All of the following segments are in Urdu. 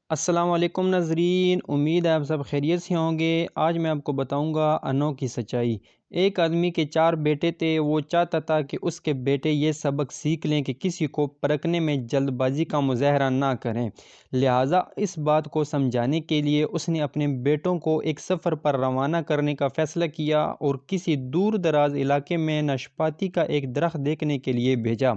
السلام علیکم ناظرین، امید ہے آپ سب خیریت سے ہوں گے۔ آج میں آپ کو بتاؤں گا انوکھی سچائی۔ ایک آدمی کے 4 بیٹے تھے۔ وہ چاہتا تھا کہ اس کے بیٹے یہ سبق سیکھ لیں کہ کسی کو پرکھنے میں جلد بازی کا مظاہرہ نہ کریں۔ لہٰذا اس بات کو سمجھانے کے لیے اس نے اپنے بیٹوں کو ایک سفر پر روانہ کرنے کا فیصلہ کیا اور کسی دور دراز علاقے میں ناشپاتی کا ایک درخت دیکھنے کے لیے بھیجا۔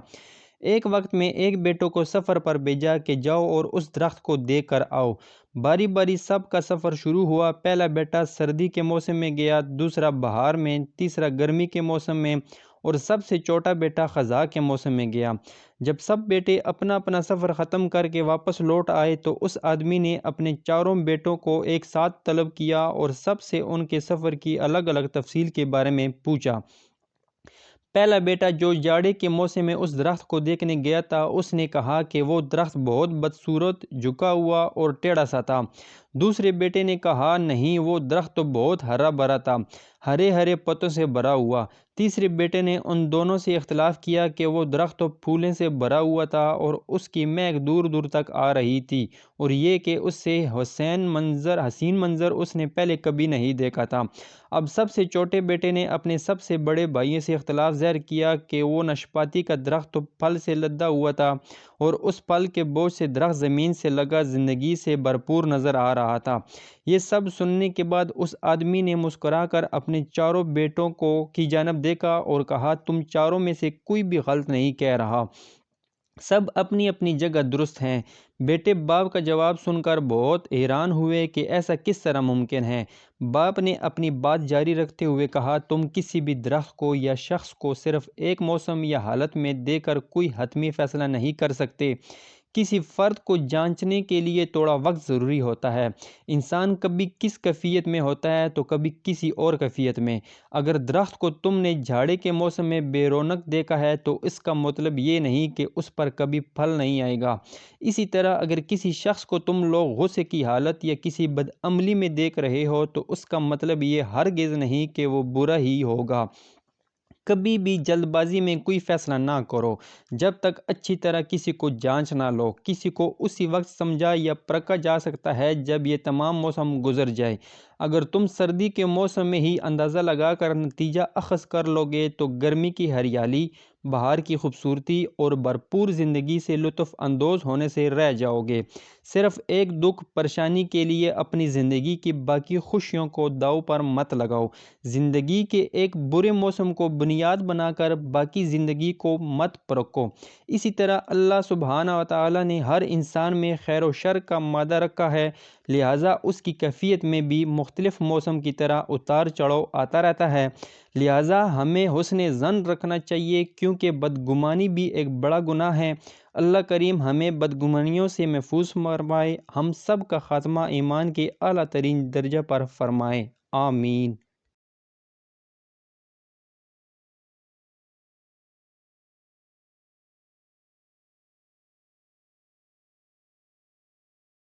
ایک وقت میں ایک بیٹوں کو سفر پر بھیجا کہ جاؤ اور اس درخت کو دیکھ کر آؤ۔ باری باری سب کا سفر شروع ہوا۔ پہلا بیٹا سردی کے موسم میں گیا، دوسرا بہار میں، تیسرا گرمی کے موسم میں اور سب سے چھوٹا بیٹا خزاں کے موسم میں گیا۔ جب سب بیٹے اپنا اپنا سفر ختم کر کے واپس لوٹ آئے تو اس آدمی نے اپنے چاروں بیٹوں کو ایک ساتھ طلب کیا اور سب سے ان کے سفر کی الگ الگ تفصیل کے بارے میں پوچھا۔ پہلا بیٹا جو جاڑے کے موسم میں اس درخت کو دیکھنے گیا تھا، اس نے کہا کہ وہ درخت بہت بدصورت، جھکا ہوا اور ٹیڑھا سا تھا۔ دوسرے بیٹے نے کہا نہیں، وہ درخت تو بہت ہرا بھرا تھا، ہرے ہرے پتوں سے بھرا ہوا۔ تیسرے بیٹے نے ان دونوں سے اختلاف کیا کہ وہ درخت تو پھولوں سے بھرا ہوا تھا اور اس کی مہک دور دور تک آ رہی تھی، اور یہ کہ اس سے حسین منظر اس نے پہلے کبھی نہیں دیکھا تھا۔ اب سب سے چھوٹے بیٹے نے اپنے سب سے بڑے بھائی سے اختلاف ظاہر کیا کہ وہ ناشپاتی کا درخت تو پھل سے لدا ہوا تھا اور اس پھل کے بوجھ سے درخت زمین سے لگا زندگی سے بھرپور نظر آ رہا تھا۔ یہ سب سننے کے بعد اس آدمی نے مسکرا کر اپنے چاروں بیٹوں کی جانب دیکھا اور کہا تم چاروں میں سے کوئی بھی غلط نہیں کہہ رہا، سب اپنی اپنی جگہ درست ہیں۔ بیٹے باپ کا جواب سن کر بہت حیران ہوئے کہ ایسا کس طرح ممکن ہے۔ باپ نے اپنی بات جاری رکھتے ہوئے کہا تم کسی بھی درخت کو یا شخص کو صرف ایک موسم یا حالت میں دیکھ کر کوئی حتمی فیصلہ نہیں کر سکتے۔ کسی فرد کو جانچنے کے لیے تھوڑا وقت ضروری ہوتا ہے۔ انسان کبھی کس کیفیت میں ہوتا ہے تو کبھی کسی اور کیفیت میں۔ اگر درخت کو تم نے جھاڑے کے موسم میں بے رونق دیکھا ہے تو اس کا مطلب یہ نہیں کہ اس پر کبھی پھل نہیں آئے گا۔ اسی طرح اگر کسی شخص کو تم لوگ غصے کی حالت یا کسی بدعملی میں دیکھ رہے ہو تو اس کا مطلب یہ ہرگز نہیں کہ وہ برا ہی ہوگا۔ کبھی بھی جلد بازی میں کوئی فیصلہ نہ کرو جب تک اچھی طرح کسی کو جانچ نہ لو۔ کسی کو اسی وقت سمجھا یا پرکھا جا سکتا ہے جب یہ تمام موسم گزر جائے۔ اگر تم سردی کے موسم میں ہی اندازہ لگا کر نتیجہ اخذ کر لو گے تو گرمی کی ہریالی، بہار کی خوبصورتی اور بھرپور زندگی سے لطف اندوز ہونے سے رہ جاؤ گے۔ صرف ایک دکھ پریشانی کے لیے اپنی زندگی کی باقی خوشیوں کو داؤ پر مت لگاؤ۔ زندگی کے ایک برے موسم کو بنیاد بنا کر باقی زندگی کو مت پرکھو۔ اسی طرح اللہ سبحانہ و تعالیٰ نے ہر انسان میں خیر و شر کا مادہ رکھا ہے، لہٰذا اس کی کیفیت میں بھی مختلف موسم کی طرح اتار چڑھاؤ آتا رہتا ہے۔ لہٰذا ہمیں حسن ظن رکھنا چاہیے کیونکہ بدگمانی بھی ایک بڑا گناہ ہے۔ اللہ کریم ہمیں بدگمانیوں سے محفوظ فرمائے، ہم سب کا خاتمہ ایمان کے اعلیٰ ترین درجہ پر فرمائے، آمین۔